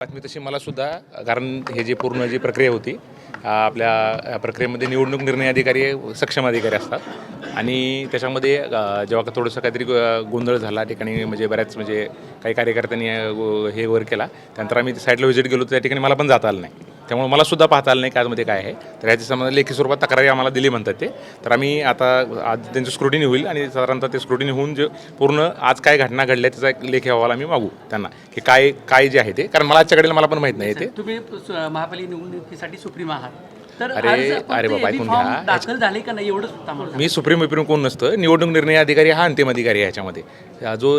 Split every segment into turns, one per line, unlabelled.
बातमी तशी मला सुद्धा, कारण हे जे पूर्ण जी प्रक्रिया होती, आपल्या प्रक्रियेमध्ये निवडणूक निर्णय अधिकारी सक्षम अधिकारी असतात आणि त्याच्यामध्ये जेव्हा का थोडंसं काहीतरी गोंधळ झाला ठिकाणी, म्हणजे बऱ्याच म्हणजे काही कार्यकर्त्यांनी हे वर केला, त्यानंतर आम्ही साईडला व्हिजिट गेलो, त्या ठिकाणी मला पण जाता आलं नाही. त्यामुळे मला सुद्धा पाहता आलं नाही की आजमध्ये काय आहे. तर ह्याच्या संबंधात लेखी स्वरूपात तक्रारी आम्हाला दिली म्हणतात ते. तर आम्ही आता आज त्यांचं स्क्रुटिनी होईल आणि साधारणतः ते स्क्रुटिनी होऊन जे पूर्ण आज काय घटना घडल्या त्याचा एक लेखी अहवाल आम्ही मागू त्यांना की काय जे आहे ते, कारण मला आजच्याकडे मला पण माहीत नाही ते.
तुम्ही महापालिका निवडणुकीसाठी सुप्रीम आहात, तर
अरे बाबा, ऐकून घ्या.
दाखल झाले का नाही एवढंच.
मी सुप्रीम कोण नसतं. निवडणूक निर्णय अधिकारी हा अंतिम अधिकारी आहे. ह्याच्यामध्ये जो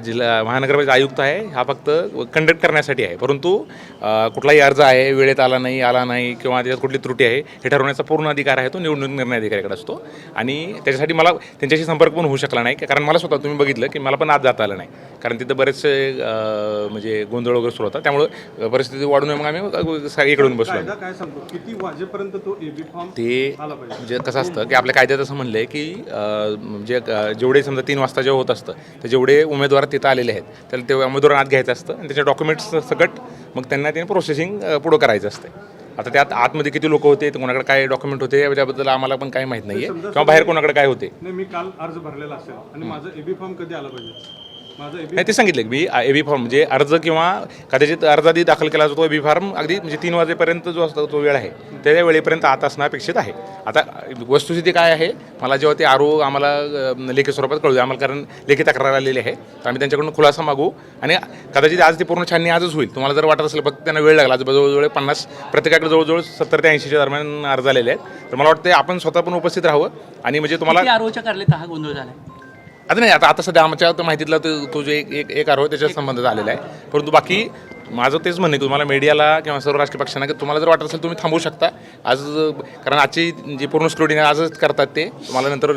जिल्हा महानगरपालिका आयुक्त आहे हा फक्त कंडक्ट करण्यासाठी आहे, परंतु कुठलाही अर्ज आहे वेळेत आला नाही किंवा त्याच्यात कुठली त्रुटी आहे हे ठरवण्याचा पूर्ण अधिकार आहे तो निवडणूक निर्णय अधिकाऱ्याकडे असतो. आणि त्याच्यासाठी मला त्यांच्याशी संपर्क पण होऊ शकला नाही, कारण मला स्वतः तुम्ही बघितलं की मला पण आज जाता आलं नाही, कारण तिथं बरेचसे म्हणजे गोंधळ वगैरे सुरू होता. त्यामुळे परिस्थिती वाढून मग आम्ही इकडून बसलो.
काय सांगतो किती वाजेपर्यंत
ते म्हणजे कसं असतं की आपल्या कायद्यात असं म्हणलं आहे की म्हणजे जेवढे समजा 3 वाजता जेव्हा होत असतं तर जेवढे उमेदवार तिथं आलेले आहेत त्याला ते उमेदवार आत घ्यायचं असतं आणि त्याच्या डॉक्युमेंट्स सकट मग त्यांना ते प्रोसेसिंग पुढं करायचं असतं. आता त्यात आतमध्ये किती लोक होते, कोणाकडे काय डॉक्युमेंट होते याबद्दल आम्हाला पण काही माहीत नाही आहे, किंवा बाहेर कोणाकडे काय होते.
नाही, मी काल अर्ज भरलेला असेल आणि माझं एबी फॉर्म कधी आला पाहिजे?
नाही, ते सांगितलं की मी एबी फॉर्म म्हणजे अर्ज किंवा कदाचित अर्ज आधी दाखल केला जातो एबी फॉर्म अगदी म्हणजे 3 वाजेपर्यंत जो असतो तो वेळ आहे त्या वेळेपर्यंत आत असणं अपेक्षित आहे. आता वस्तुस्थिती काय आहे, मला जेव्हा ते आम्हाला लेखी स्वरूपात कळू आम्हाला, कारण लेखी तक्रार आलेली आहे, तर आम्ही त्यांच्याकडून खुलासा मागू आणि कदाचित आज ती पूर्ण छाननी आजच होईल. तुम्हाला जर वाटत असेल फक्त त्यांना वेळ लागला, जवळजवळ 50 प्रत्येकाकडे जवळजवळ 70 ते 80च्या दरम्यान अर्ज आलेले आहेत. तर मला वाटतं आपण स्वतः पण उपस्थित राहावं आणि म्हणजे तुम्हाला
आरोपच्या कारलेत हा गोंधळ झाला.
आता नाही, आता सध्या आमच्या माहितीतला तो जो एक आरोप त्याच्या संबंधित आलेला आहे, परंतु बाकी माझं तेच म्हणणं आहे की तुम्हाला मीडियाला किंवा सर्व राजकीय पक्षांना की तुम्हाला जर वाटत असेल तुम्ही थांबू शकता आज, कारण आजची जी पूर्ण स्क्रुटिनी आजच करतात ते तुम्हाला नंतर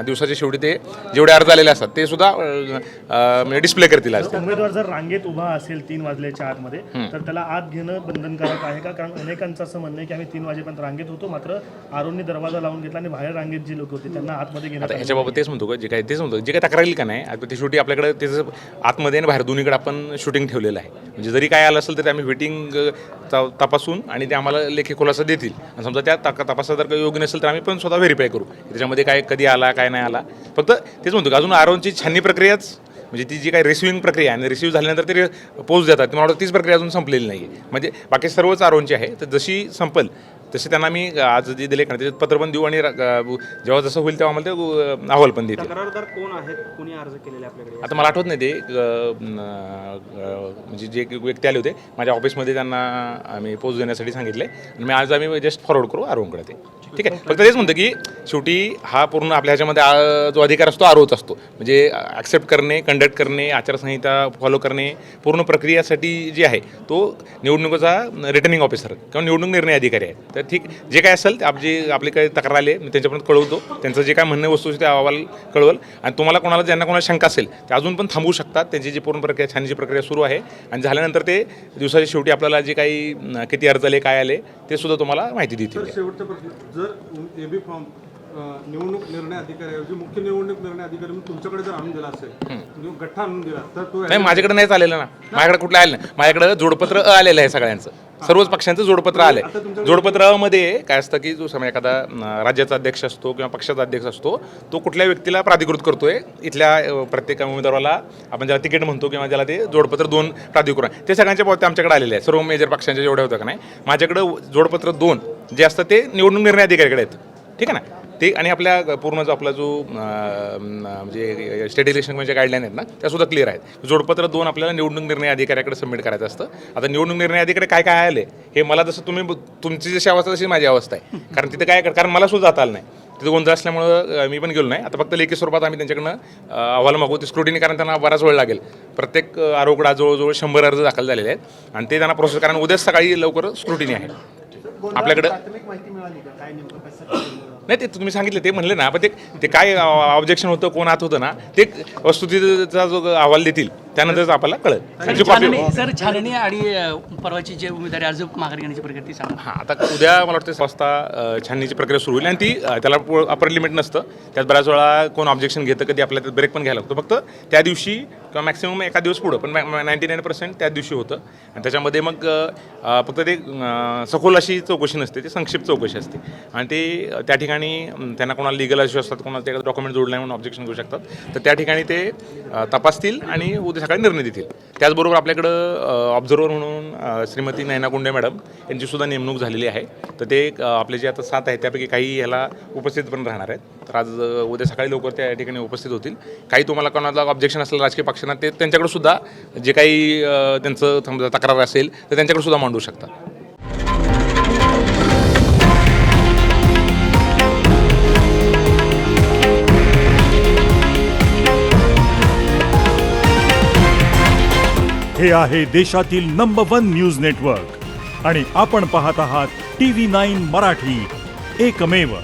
दिवसाच्या शेवटी ते जेवढे अर्ज आलेले असतात ते सुद्धा म्हणजे डिस्प्ले करतील. आज
उमेदवार जर रांगेत उभा असेल 3 वाजल्याच्या आतमध्ये तर त्याला आत घेणं बंधनकारक आहे का? कारण अनेकांचं असं म्हणणं आहे की आम्ही 3 वाजेपर्यंत रांगेत होतो, मात्र आरोनने दरवाजा लावून घेतला आणि बाहेर रांगेत जे लोक होते त्यांना आतमध्ये घेण्यात.
आता ह्याच्याबाबत तेच म्हणतो जे काही तक्रार येईल का नाही, आता ती शेवटी आपल्याकडे त्याचं आतमध्ये आणि बाहेर दोन्हीकडे आपण शूटिंग ठेवलेलं आहे. म्हणजे जरी काय आलं असेल तरी आम्ही वेटिंग तपासून आणि ते आम्हाला लेखी खुलासा देतील आणि समजा त्या तपासात जर काही योग्य नसेल तर आम्ही पण स्वतः व्हेरीफाय करू त्याच्यामध्ये काय कधी आला काय नाही आला. फक्त तेच म्हणतो की अजून आरोनची छाननी प्रक्रियाच म्हणजे ती जी काही रिसिव्हिंग प्रक्रिया आहे आणि रिसिव्ह झाल्यानंतर ते पोच देतात, मला वाटतं तीच प्रक्रिया अजून संपलेली नाही आहे. म्हणजे बाकी सर्वच आरोनची आहे, तर जशी संपल तसे त्यांना मी आज जे दिले का त्याच्यात पत्र पण देऊ आणि जेव्हा जसं होईल तेव्हा आम्हाला ते अहवाल पण देतील.
तक्रारदार कोण आहेत, कोणी अर्ज केलेले आपल्याकडे?
आता मला आठवत नाही ते म्हणजे जे व्यक्ती आले होते माझ्या ऑफिसमध्ये त्यांना आम्ही पोच देण्यासाठी सांगितले आणि मी आज आम्ही जस्ट फॉरवर्ड करू आरोनकडे ते. ठीक आहे, फक्त तेच म्हणतं की शेवटी हा पूर्ण आपल्या ह्याच्यामध्ये जो अधिकार असतो आरोच असतो, म्हणजे ॲक्सेप्ट करणे, कंडक्ट करणे, आचारसंहिता फॉलो करणे, पूर्ण प्रक्रियासाठी जे आहे तो निवडणुकीचा रिटर्निंग ऑफिसर किंवा निवडणूक निर्णय अधिकारी आहे. तर ठीक, जे काय असेल ते आपली काही तक्रार आले मी त्यांच्यापर्यंत कळवतो, त्यांचं जे काय म्हणणं वस्तू ते अहवाल कळवल आणि तुम्हाला ज्यांना कोणाला शंका असेल ते अजून पण थांबू शकतात. त्यांची जी पूर्ण प्रक्रिया छानची प्रक्रिया सुरू आहे आणि झाल्यानंतर ते दिवसाच्या शेवटी आपल्याला जे काही किती अर्ज आले काय आले ते सुद्धा तुम्हाला माहिती देतील.
शेवटचा प्रश्न, जर एबी फॉर्म निवडणूक निर्णय अधिकारी मुख्य निवडणूक निर्णय अधिकारी तुमच्याकडे जर आणून दिला असेल, गठ्ठा आणून दिला तर तो
नाही, माझ्याकडे नाहीच आलेलं ना, माझ्याकडे कुठलं आलं नाही. माझ्याकडे जोडपत्र आलेलं आहे सगळ्यांचं, सर्वच पक्षांचं जोडपत्र आलं. जोडपत्रामध्ये काय असतं की जो समय एखादा राज्याचा अध्यक्ष असतो किंवा पक्षाचा अध्यक्ष असतो तो कुठल्या व्यक्तीला प्राधिकृत करतोय, इथल्या प्रत्येक उमेदवाराला आपण ज्याला तिकीट म्हणतो किंवा ज्याला ते जोडपत्र 2 प्राधिकरण ते सगळ्यांच्या बाबतीत आमच्याकडे आलेले आहे. सर्व मेजर पक्षांच्या जेवढ्या होत्या का नाही, माझ्याकडं जोडपत्र 2 जे असतं ते निवडणूक निर्णय अधिकाऱ्याकडे आहेत. ठीक आहे ना, ते आणि आपल्या पूर्ण जो आपला जो म्हणजे स्टेट इलेक्शन म्हणजे गाईडलाईन आहेत ना त्यासुद्धा क्लिअर आहेत. जोडपत्र 2 आपल्याला निवडणूक निर्णय अधिकाऱ्याकडे सबमिट करायचं असतं. आता निवडणूक निर्णय अधिकारी काय आले हे मला जसं तुमची जशी अवस्था तशी माझी अवस्था आहे, कारण तिथं काय कारण मला सुद्धा जाता आलं नाही, तिथं गोंधळ असल्यामुळं मी पण गेलो नाही. आता फक्त लेखी स्वरूपात आम्ही त्यांच्याकडनं अहवाल मागू ते स्क्रुटिनी, कारण त्यांना बराच वेळ लागेल. प्रत्येक आरोपकडे जवळजवळ 100 अर्ज दाखल झालेले आहेत आणि ते त्यांना प्रोसेस, कारण उद्याच सकाळी लवकर स्क्रुटिनी आहे आपल्याकडं. नाही, ते तुम्ही सांगितलं ते म्हणले ना, पण ते काय ऑब्जेक्शन होतं कोण आत होतं ना ते वस्तुस्थितीचा जो अहवाल देतील त्यानंतरच आपल्याला कळेल त्यांची कॉपी.
सर छाननी आणि परवाची जे उमेदवारी अर्ज माघारी घेण्याची प्रक्रिया ती सांगा.
हां, आता उद्या मला वाटतं 6 वाजता छाननीची प्रक्रिया सुरू होईल आणि ती त्याला अपर लिमिट नसतं. त्यात बऱ्याच वेळा कोण ऑब्जेक्शन घेतं, कधी आपल्याला ब्रेक पण घ्यायला लागतो. फक्त त्या दिवशी किंवा मॅक्सिमम एका दिवस पुढं, पण 99% त्याच दिवशी होतं आणि त्याच्यामध्ये मग फक्त ते सखोल अशी चौकशी नसते, ती संक्षिप्त चौकशी असते आणि ते त्या ठिकाणी त्यांना कोणाला लिगल इश्यू असतात, कोणाला ते डॉक्युमेंट जोडले म्हणून ऑब्जेक्शन घेऊ शकतात. तर त्या ठिकाणी ते तपासतील आणि उद्या सकाळी निर्णय देतील. त्याचबरोबर आपल्याकडं ऑब्झर्वर म्हणून श्रीमती नयना गुंडे मॅडम यांचीसुद्धा नेमणूक झालेली आहे. तर ते आपले जे आता 7 आहेत त्यापैकी काही ह्याला उपस्थित पण राहणार आहेत. तर आज उद्या सकाळी लवकर त्या ठिकाणी उपस्थित होतील. काही तुम्हाला कोणाला ऑब्जेक्शन असलं राजकीय पक्षांना ते त्यांच्याकडे सुद्धा जे काही त्यांचं समजा तक्रार असेल तर त्यांच्याकडे सुद्धा मांडू शकतात.
हे आहे देशातील नंबर 1 न्यूज नेटवर्क आणि आपण पाहत आहात TV9 मराठी, एकमेव.